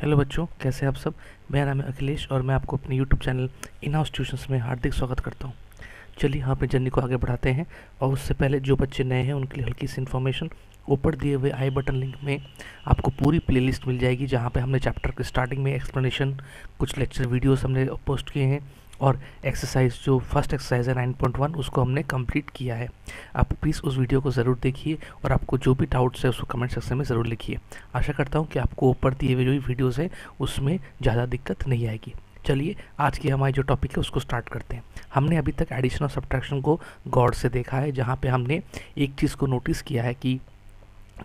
Hello बच्चों, कैसे हैं आप सब। मेरा नाम है अखिलेश और मैं आपको अपने YouTube channel in house tuitions में हार्दिक स्वागत करता हूं। चलिए हम अपनी जर्नी को आगे बढ़ाते हैं। और उससे पहले जो बच्चे नए हैं उनके लिए हल्की सी इन्फॉर्मेशन। ऊपर दिए हुए आई बटन लिंक में आपको पूरी प्लेलिस्ट मिल जाएगी, जहाँ पे हमने चैप्टर के स्टार्टिंग में एक्सप्लेनेशन, कुछ लेक्चर वीडियोस हमने पोस्ट किए हैं और एक्सरसाइज जो फर्स्ट एक्सरसाइज है 9.1 उसको हमने कंप्लीट किया है। आप प्लीज़ उस वीडियो को ज़रूर देखिए और आपको जो भी डाउट्स है उसको कमेंट सेक्शन में ज़रूर लिखिए। आशा करता हूँ कि आपको ऊपर दिए हुए जो भी वीडियोज़ हैं उसमें ज़्यादा दिक्कत नहीं आएगी। चलिए आज की हमारी जो टॉपिक है उसको स्टार्ट करते हैं। हमने अभी तक एडिशन और सब्ट्रैक्शन को गौर से देखा है, जहाँ पे हमने एक चीज़ को नोटिस किया है कि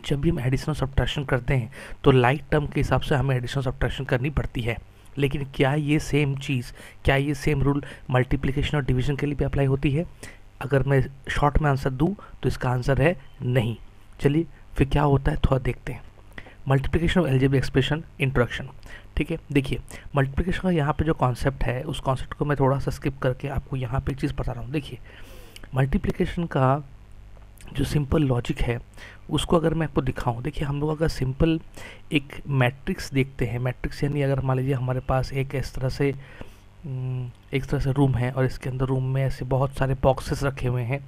जब भी हम एडिशन और सब्ट्रैक्शन करते हैं तो लाइक टर्म के हिसाब से हमें एडिशन और सब्ट्रैक्शन करनी पड़ती है। लेकिन क्या ये सेम चीज़, क्या ये सेम रूल मल्टीप्लिकेशन और डिवीजन के लिए भी अप्लाई होती है? अगर मैं शॉर्ट में आंसर दूं तो इसका आंसर है नहीं। चलिए फिर क्या होता है थोड़ा देखते हैं। Multiplication of algebraic expression introduction. ठीक है, देखिए मल्टीप्लिकेशन का यहाँ पे जो कॉन्सेप्ट है उस कॉन्सेप्ट को मैं थोड़ा सा स्किप करके आपको यहाँ पे एक चीज़ बता रहा हूँ। देखिए मल्टीप्लिकेशन का जो सिंपल लॉजिक है उसको अगर मैं आपको दिखाऊं, देखिए हम लोग अगर सिंपल एक मैट्रिक्स देखते हैं, मैट्रिक्स यानी अगर मान लीजिए हमारे पास एक इस तरह से रूम है और इसके अंदर रूम में ऐसे बहुत सारे बॉक्सेस रखे हुए हैं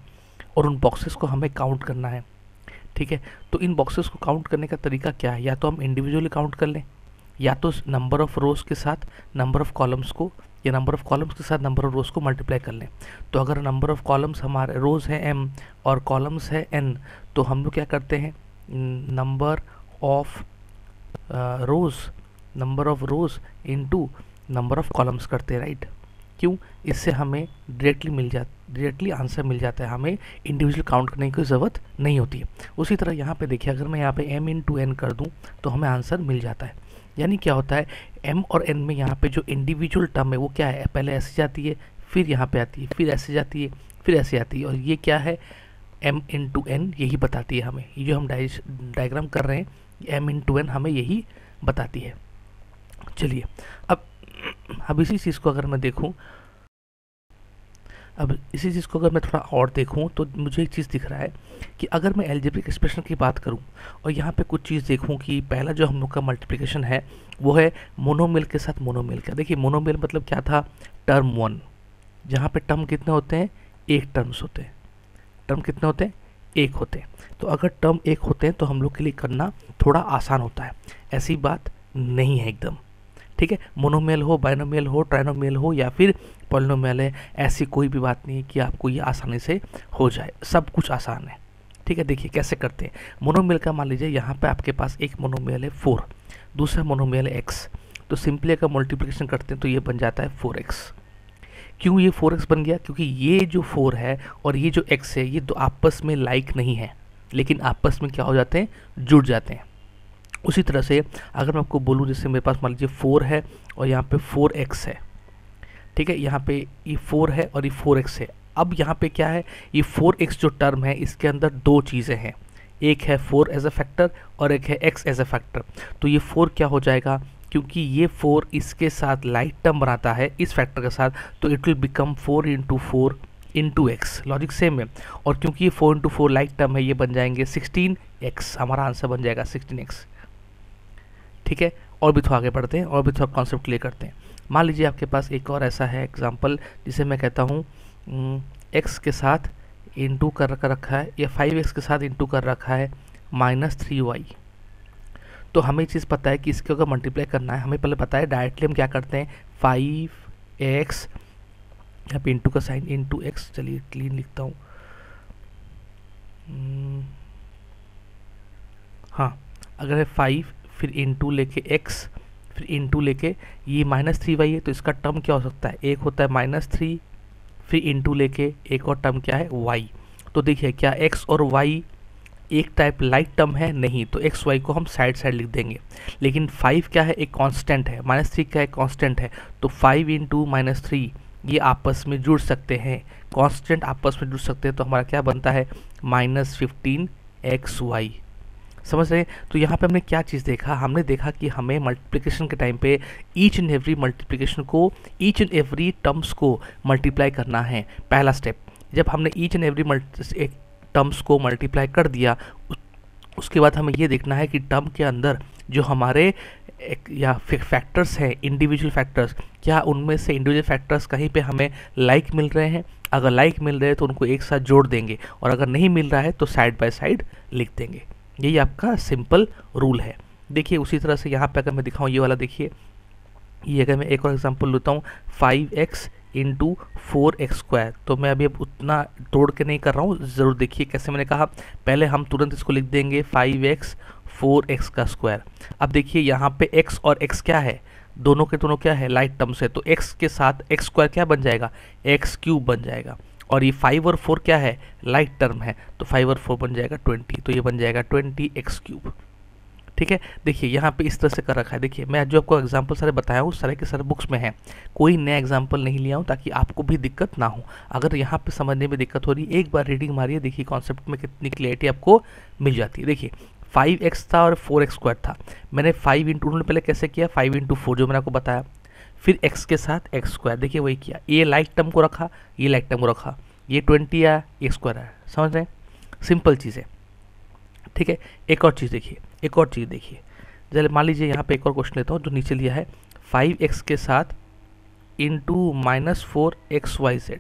और उन बॉक्सेस को हमें काउंट करना है। ठीक है, तो इन बॉक्सेस को काउंट करने का तरीका क्या है? या तो हम इंडिविजुअली काउंट कर लें, या तो नंबर ऑफ़ रोज़ के साथ नंबर ऑफ़ कॉलम्स को, या नंबर ऑफ़ कॉलम्स के साथ नंबर ऑफ़ रोज़ को मल्टीप्लाई कर लें। तो अगर नंबर ऑफ़ कॉलम्स हमारे रोज़ है m और कॉलम्स है n, तो हम लोग क्या करते हैं, number of rows into number of columns करते हैं, राइट। क्यों? इससे हमें डायरेक्टली आंसर मिल जाता है, हमें इंडिविजुअल काउंट करने की ज़रूरत नहीं होती है। उसी तरह यहाँ पे देखिए, अगर मैं यहाँ पे m इंटू n कर दूँ तो हमें आंसर मिल जाता है। यानी क्या होता है, m और n में यहाँ पे जो इंडिविजुअल टर्म है वो क्या है, पहले ऐसे जाती है, फिर यहाँ पे आती है, फिर ऐसे जाती है, फिर ऐसे आती है, और ये क्या है, m इंटू n यही बताती है हमें। ये जो हम डायग्राम कर रहे हैं m इंटू n हमें यही बताती है। चलिए अब इसी चीज़ को अगर मैं देखूँ, थोड़ा और देखूं तो मुझे एक चीज़ दिख रहा है कि अगर मैं एल्जेब्रिक एक्सप्रेशन की बात करूं और यहाँ पे कुछ चीज़ देखूं कि पहला जो हम लोग का मल्टीप्लिकेशन है वो है मोनोमियल के साथ मोनोमियल का। देखिए मोनोमियल मतलब क्या था, टर्म 1, जहाँ पे टर्म कितने होते हैं, एक टर्म्स होते हैं। टर्म कितने होते हैं, एक होते हैं। तो अगर टर्म एक होते हैं तो हम लोग के लिए करना थोड़ा आसान होता है। ऐसी बात नहीं है एकदम। ठीक है, मोनोमियल हो, बाइनोमियल हो, ट्राइनोमियल हो या फिर पॉलिनोमियल है, ऐसी कोई भी बात नहीं है कि आपको ये आसानी से हो जाए। सब कुछ आसान है। ठीक है, देखिए कैसे करते हैं। मोनोमियल का मान लीजिए यहाँ पे आपके पास एक मोनोमियल है 4, दूसरा मोनोमियल है x। तो सिंपली अगर मल्टीप्लिकेशन करते हैं तो ये बन जाता है 4x। क्यों ये 4x बन गया? क्योंकि ये जो 4 है और ये जो x है ये दो आपस में लाइक नहीं है, लेकिन आपस में क्या हो जाते हैं, जुड़ जाते हैं। उसी तरह से अगर मैं आपको बोलूँ, जैसे मेरे पास मान लीजिए 4 है और यहाँ पे 4x है। ठीक है, यहाँ पे ये 4 है और ये 4x है। अब यहाँ पे क्या है, ये 4x जो टर्म है इसके अंदर दो चीज़ें हैं, एक है 4 एज अ फैक्टर और एक है x एज अ फैक्टर। तो ये 4 क्या हो जाएगा, क्योंकि ये 4 इसके साथ लाइक टर्म बनाता है इस फैक्टर के साथ, तो it will become 4 into 4 into x. Logic same है। और क्योंकि ये 4 इंटू 4 लाइक टर्म है, ये बन जाएंगे 16x। हमारा आंसर बन जाएगा 16x। ठीक है, और भी थोड़ा आगे बढ़ते हैं और भी थोड़ा कॉन्सेप्ट क्लियर करते हैं। मान लीजिए आपके पास एक और ऐसा है एग्जांपल, जिसे मैं कहता हूँ x के साथ इंटू कर रखा है, या 5x के साथ इंटू कर रखा है -3y। तो हमें चीज़ पता है कि इसके अगर मल्टीप्लाई करना है, हमें पहले पता है डायरेक्टली हम क्या करते हैं, 5x यहाँ पे इंटू का साइन इंटू x। चलिए क्लीन लिखता हूँ। हाँ, अगर है 5 फिर इंटू लेके x फिर इंटू लेके ये -3y है, तो इसका टर्म क्या हो सकता है, एक होता है -3 फिर इंटू लेके एक और टर्म क्या है, y। तो देखिए क्या x और y एक टाइप लाइक टर्म है? नहीं। तो x y को हम साइड साइड लिख देंगे। लेकिन 5 क्या है, एक कांस्टेंट है, -3 क्या है, कांस्टेंट है। तो 5 इंटू -3 ये आपस में जुड़ सकते हैं, कांस्टेंट आपस में जुड़ सकते हैं। तो हमारा क्या बनता है, -15xy। समझ रहे हैं? तो यहाँ पे हमने क्या चीज़ देखा, हमने देखा कि हमें मल्टीप्लिकेशन के टाइम पे ईच एंड एवरी मल्टीप्लिकेशन को, ईच एंड एवरी टर्म्स को मल्टीप्लाई करना है। पहला स्टेप, जब हमने ईच एंड एवरी टर्म्स को मल्टीप्लाई कर दिया, उसके बाद हमें ये देखना है कि टर्म के अंदर जो हमारे या फैक्टर्स हैं, इंडिविजुअल फैक्टर्स, क्या उनमें से इंडिविजुअल फैक्टर्स कहीं पे हमें लाइक मिल रहे हैं? अगर लाइक मिल रहे हैं तो उनको एक साथ जोड़ देंगे, और अगर नहीं मिल रहा है तो साइड बाय साइड लिख देंगे। यही आपका सिंपल रूल है। देखिए उसी तरह से यहाँ पे अगर मैं दिखाऊँ, ये वाला देखिए, ये अगर मैं एक और एग्जांपल लेता हूँ, 5x इंटू 4x², तो मैं अभी अब उतना तोड़ के नहीं कर रहा हूँ, ज़रूर देखिए कैसे। मैंने कहा पहले हम तुरंत इसको लिख देंगे 5x 4x का स्क्वायर। अब देखिए यहाँ पे x और x क्या है, दोनों के दोनों क्या है, लाइक टर्म्स है, तो x के साथ x² क्या बन जाएगा, x³ बन जाएगा। और ये 5 और 4 क्या है, लाइक टर्म है, तो 5 और 4 बन जाएगा 20, तो ये बन जाएगा 20x³। ठीक है, देखिए यहाँ पे इस तरह से कर रखा है। देखिए मैं जो आपको एग्जांपल सारे बताया हूँ सारे के सारे बुक्स में है, कोई नया एग्जांपल नहीं लिया हूँ ताकि आपको भी दिक्कत ना हो। अगर यहाँ पे समझने में दिक्कत हो रही है, एक बार रीडिंग मारिए, देखिए कॉन्सेप्ट में कितनी क्लियरिटी आपको मिल जाती है। देखिए 5x था और 4x² था, मैंने 5 इंटू, उन्होंने पहले कैसे किया, 5 इंटू 4 जो मैंने आपको बताया, फिर x के साथ x², देखिए वही किया, ये लाइक टर्म को रखा, ये लाइक टर्म को रखा, ये 20 आया, ये स्क्वायर आया। समझ रहे हैं, सिंपल चीज़ है। ठीक है, एक और चीज़ देखिए, एक और चीज़ देखिए, चलिए मान लीजिए यहाँ पे एक और क्वेश्चन लेता हूँ जो नीचे लिया है, 5x के साथ इंटू -4xyz।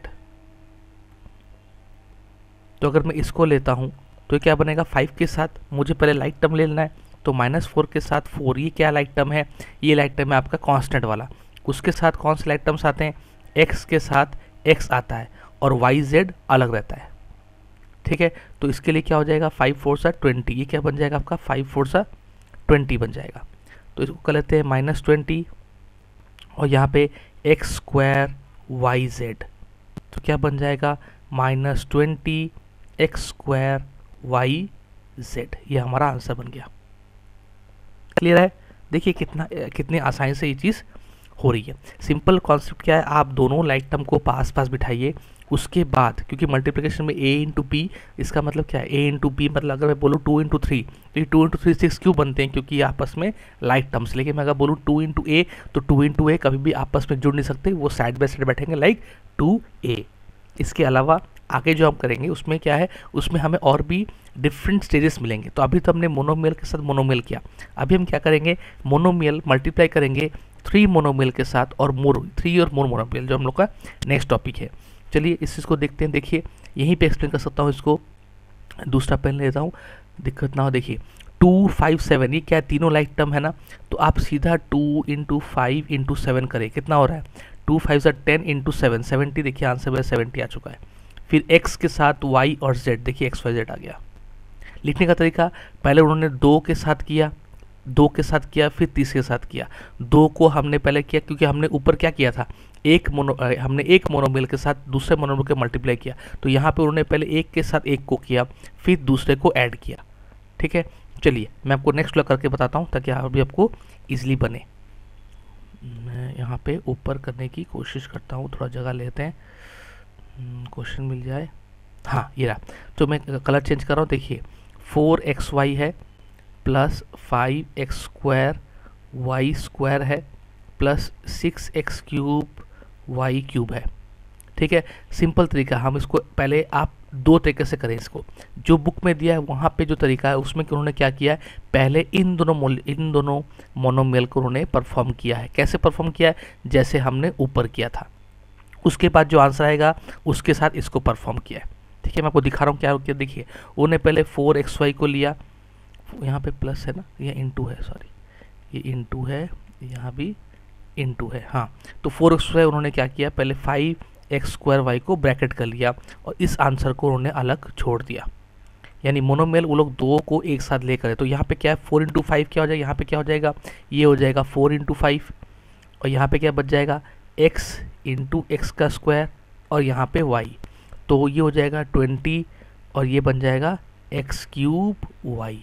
तो अगर मैं इसको लेता हूँ तो क्या बनेगा, 5 के साथ मुझे पहले लाइक टर्म ले लेना है, तो -4 के साथ 4, ये क्या लाइक टर्म है, ये लाइक टर्म है आपका कांस्टेंट वाला। उसके साथ कौन से लाइक टर्म्स आते हैं, x के साथ x आता है और yz अलग रहता है। ठीक है, तो इसके लिए क्या हो जाएगा, 5 4 सा 20, ये क्या बन जाएगा आपका 5 4 सा 20 बन जाएगा। तो इसको कर लेते हैं -20 और यहाँ पे x² yz, तो क्या बन जाएगा -20 x² yz। ये हमारा आंसर बन गया। क्लियर है, देखिए कितने आसानी से ये चीज़ हो रही है। सिंपल कॉन्सेप्ट क्या है, आप दोनों लाइक टर्म को पास पास बिठाइए, उसके बाद क्योंकि मल्टीप्लिकेशन में a इंटू पी, इसका मतलब क्या है, a इंटू पी मतलब अगर मैं बोलूँ 2 इंटू 3, तो ये 2 इंटू 3 6 क्यों बनते हैं, क्योंकि ये आपस में लाइक टर्म्स। लेकिन मैं अगर बोलूँ 2 इंटू ए, तो 2 इंटू ए कभी भी आपस में जुड़ नहीं सकते, वो साइड बाय साइड बैठेंगे लाइक 2a। इसके अलावा आगे जो हम करेंगे उसमें क्या है, उसमें हमें और भी डिफरेंट स्टेजेस मिलेंगे। तो अभी तो हमने मोनोमियल के साथ मोनोमियल किया, अभी हम क्या करेंगे, मोनोमियल मल्टीप्लाई करेंगे 3 मोनोमियल के साथ, और 3 और मोर मोनोमियल जो हम लोग का नेक्स्ट टॉपिक है। चलिए इस चीज़ को देखते हैं। देखिए यहीं पे एक्सप्लेन कर सकता हूँ इसको, दूसरा पेन लेता हूँ, दिक्कत ना हो। देखिए 2 5 7, ये क्या तीनों लाइक टर्म है ना, तो आप सीधा 2 इंटू 5 इंटू 7 करें, कितना हो रहा है, 2 5 10 इंटू 7 70, देखिए आंसर में 70 आ चुका है। फिर x के साथ y और z, देखिए x y z आ गया। लिखने का तरीका, पहले उन्होंने 2 के साथ किया, 2 के साथ किया, फिर 30 के साथ किया। 2 को हमने पहले किया क्योंकि हमने ऊपर क्या किया था, हमने एक मोनोमियल के साथ दूसरे मोनोमियल को मल्टीप्लाई किया, तो यहाँ पे उन्होंने पहले एक के साथ एक को किया, फिर दूसरे को ऐड किया। ठीक है, चलिए मैं आपको नेक्स्ट वाला करके बताता हूँ ताकि अभी आपको ईजिली बने। मैं यहाँ पे ऊपर करने की कोशिश करता हूँ, थोड़ा जगह लेते हैं, क्वेश्चन मिल जाए। हाँ ये रहा, तो मैं कलर चेंज कर रहा हूँ। देखिए 4xy है प्लस 5x² y² है प्लस 6x³ y³ है। ठीक है, सिंपल तरीका, हम इसको पहले आप दो तरीके से करें। इसको जो बुक में दिया है वहाँ पे जो तरीका है उसमें उन्होंने क्या किया है, पहले इन दोनों मोनोमियल को उन्होंने परफॉर्म किया है। कैसे परफॉर्म किया है, जैसे हमने ऊपर किया था, उसके बाद जो आंसर आएगा उसके साथ इसको परफॉर्म किया है। ठीक है, मैं आपको दिखा रहा हूँ क्या किया। देखिए उन्होंने पहले 4xy को लिया, यहाँ पे प्लस है ना, ये इंटू है, सॉरी ये इंटू है, यहाँ भी इंटू है। हाँ, तो 4xy उन्होंने क्या किया, पहले 5x² y को ब्रैकेट कर लिया और इस आंसर को उन्होंने अलग छोड़ दिया। यानी मोनोमियल वो लोग दो को एक साथ लेकर, तो यहाँ पे क्या है 4 इंटू 5 क्या हो जाएगा, यहाँ पे क्या हो जाएगा, ये हो जाएगा 4 इंटू 5, और यहाँ पे क्या बच जाएगा x इंटू एक्स का स्क्वायर, और यहाँ पे y, तो ये हो जाएगा 20 और ये बन जाएगा x³ y।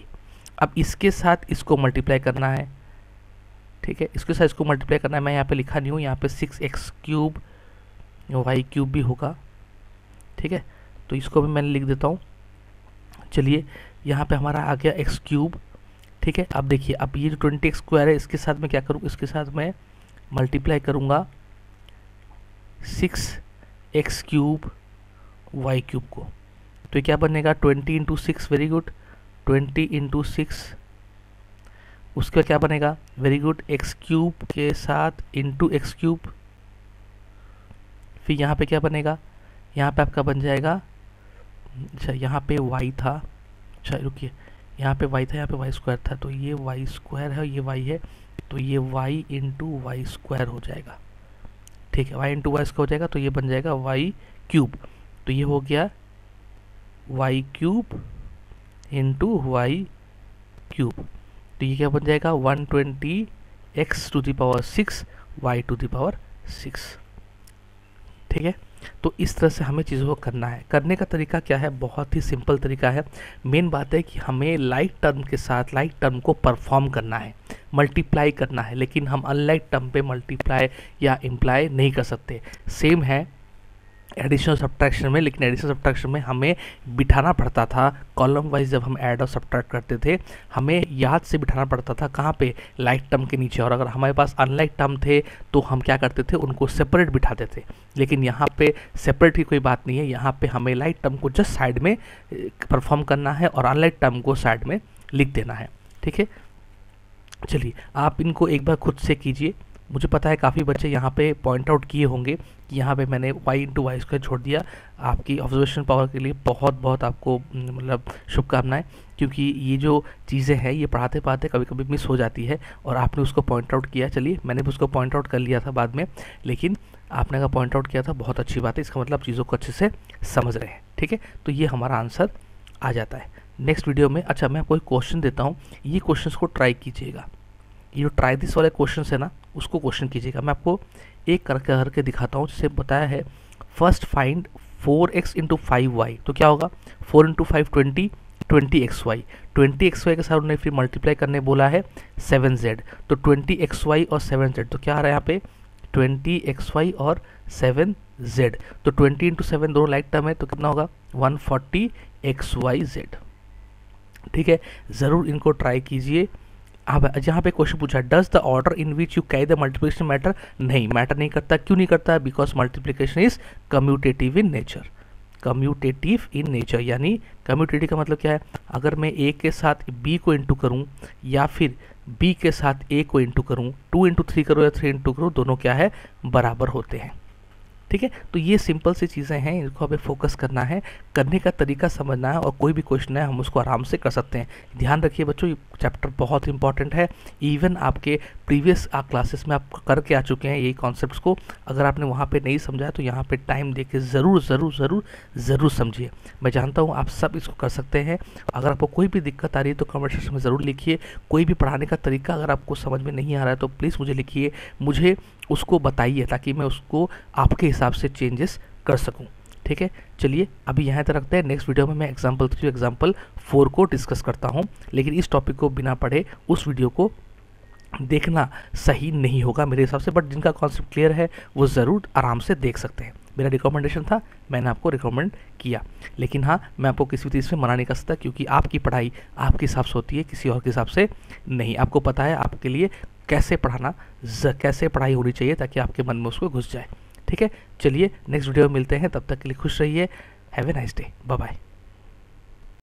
अब इसके साथ इसको मल्टीप्लाई करना है। ठीक है, इसके साथ इसको मल्टीप्लाई करना है, मैं यहाँ पे लिखा नहीं हूँ, यहाँ पे 6x³ y³ भी होगा। ठीक है, तो इसको भी मैंने लिख देता हूँ। चलिए यहाँ पे हमारा आ गया x³। ठीक है, अब देखिए, अब ये जो 20x² है इसके साथ मैं क्या करूँ, इसके साथ मैं मल्टीप्लाई करूँगा 6x³ y³ को, तो ये क्या बनेगा 20 इंटू 6, वेरी गुड, 20 इंटू 6, उसके बाद क्या बनेगा, वेरी गुड, एक्स क्यूब के साथ इंटू एक्स क्यूब। फिर यहाँ पे क्या बनेगा, यहाँ पे आपका बन जाएगा, अच्छा यहाँ पे y था, अच्छा रुकिए, यहाँ पे y था, यहाँ पे वाई स्क्वायर था, तो ये वाई स्क्वायर है, ये y है, तो ये y इंटू वाई स्क्वायर हो जाएगा। ठीक है, y इंटू वाई स्क्वायर हो जाएगा, तो ये बन जाएगा y क्यूब। तो ये हो गया y cube into Y cube. तो ये क्या बन जाएगा, 120 x to the power 6 y to the power 6। ठीक है, तो इस तरह से हमें चीज़ों को करना है। करने का तरीका क्या है, बहुत ही सिंपल तरीका है। मेन बात है कि हमें लाइक टर्म के साथ लाइक टर्म को परफॉर्म करना है, मल्टीप्लाई करना है, लेकिन हम अनलाइक टर्म पे मल्टीप्लाई या इम्प्लाई नहीं कर सकते। सेम है एडिशन और सब्ट्रैक्शन में, लेकिन एडिशन सब्ट्रैक्शन में हमें बिठाना पड़ता था कॉलम वाइज। जब हम ऐड और सब्ट्रैक्ट करते थे हमें याद से बिठाना पड़ता था कहाँ पे, लाइक टर्म के नीचे। और अगर हमारे पास अनलाइक टर्म थे तो हम क्या करते थे, उनको सेपरेट बिठाते थे। लेकिन यहाँ पे सेपरेट की कोई बात नहीं है, यहाँ पे हमें लाइक टर्म को जस्ट साइड में परफॉर्म करना है और अनलाइक टर्म को साइड में लिख देना है। ठीक है, चलिए आप इनको एक बार खुद से कीजिए। मुझे पता है काफ़ी बच्चे यहाँ पे पॉइंट आउट किए होंगे कि यहाँ पे मैंने y इंटू वाई स्क्वायर छोड़ दिया। आपकी ऑब्जर्वेशन पावर के लिए बहुत बहुत आपको मतलब शुभकामनाएं, क्योंकि ये जो चीज़ें हैं ये पढ़ाते पढ़ाते कभी कभी मिस हो जाती है और आपने उसको पॉइंट आउट किया। चलिए, मैंने भी उसको पॉइंट आउट कर लिया था बाद में, लेकिन आपने अगर पॉइंट आउट किया था बहुत अच्छी बात है, इसका मतलब चीज़ों को अच्छे से समझ रहे हैं। ठीक है, तो ये हमारा आंसर आ जाता है। नेक्स्ट वीडियो में, अच्छा मैं आपको एक क्वेश्चन देता हूँ, ये क्वेश्चन को ट्राई कीजिएगा। ये जो ट्राई दिस वाले क्वेश्चन है ना, उसको क्वेश्चन कीजिएगा। मैं आपको एक करके दिखाता हूँ। जैसे बताया है, first find 4x into 5y, तो क्या होगा, 4 इंटू 5 20, 20xy। 20xy के साथ उन्होंने फिर मल्टीप्लाई करने बोला है 7z, तो 20xy और 7z, तो क्या आ रहा है यहाँ पे 20xy और 7z। तो 20 इंटू 7 दोनों लाइक टर्म है, तो कितना होगा 140xyz। ठीक है, ज़रूर इनको ट्राई कीजिए। अब जहाँ पे क्वेश्चन पूछा, does the order in which you carry the multiplication matter, नहीं, मैटर नहीं करता। क्यों नहीं करता, because multiplication is commutative in nature. Commutative in nature यानी कम्यूटेटिव का मतलब क्या है, अगर मैं a के साथ b को इंटू करूँ या फिर b के साथ a को इंटू करूँ, 2 इंटू 3 करूँ या 3 इंटू करूँ, दोनों क्या है, बराबर होते हैं। ठीक है, तो ये सिंपल सी चीज़ें हैं, इनको हमें फोकस करना है, करने का तरीका समझना है, और कोई भी क्वेश्चन है हम उसको आराम से कर सकते हैं। ध्यान रखिए बच्चों, ये चैप्टर बहुत इंपॉर्टेंट है। इवन आपके प्रीवियस क्लासेस में आप करके आ चुके हैं यही कॉन्सेप्ट्स को। अगर आपने वहाँ पे नहीं समझा तो यहाँ पे टाइम दे के ज़रूर ज़रूर ज़रूर ज़रूर समझिए। मैं जानता हूँ आप सब इसको कर सकते हैं। अगर आपको कोई भी दिक्कत आ रही है तो कमेंट सेक्शन में ज़रूर लिखिए। कोई भी पढ़ाने का तरीका अगर आपको समझ में नहीं आ रहा है तो प्लीज़ मुझे लिखिए, मुझे उसको बताइए ताकि मैं उसको आपके हिसाब से चेंजेस कर सकूं। ठीक है, चलिए अभी यहाँ तक रखते हैं। नेक्स्ट वीडियो में मैं एग्जाम्पल 3 एग्जाम्पल 4 को डिस्कस करता हूँ, लेकिन इस टॉपिक को बिना पढ़े उस वीडियो को देखना सही नहीं होगा मेरे हिसाब से। बट जिनका कॉन्सेप्ट क्लियर है वो ज़रूर आराम से देख सकते हैं। मेरा रिकमेंडेशन था, मैंने आपको रिकमेंड किया, लेकिन हाँ मैं आपको किसी भी चीज़ में मना नहीं कर सकता, क्योंकि आपकी पढ़ाई आपके हिसाब से होती है, किसी और के हिसाब से नहीं। आपको पता है आपके लिए कैसे पढ़ाना, कैसे पढ़ाई होनी चाहिए ताकि आपके मन में उसको घुस जाए। ठीक है, चलिए नेक्स्ट वीडियो में मिलते हैं, तब तक के लिए खुश रहिए। Have a nice day, bye bye.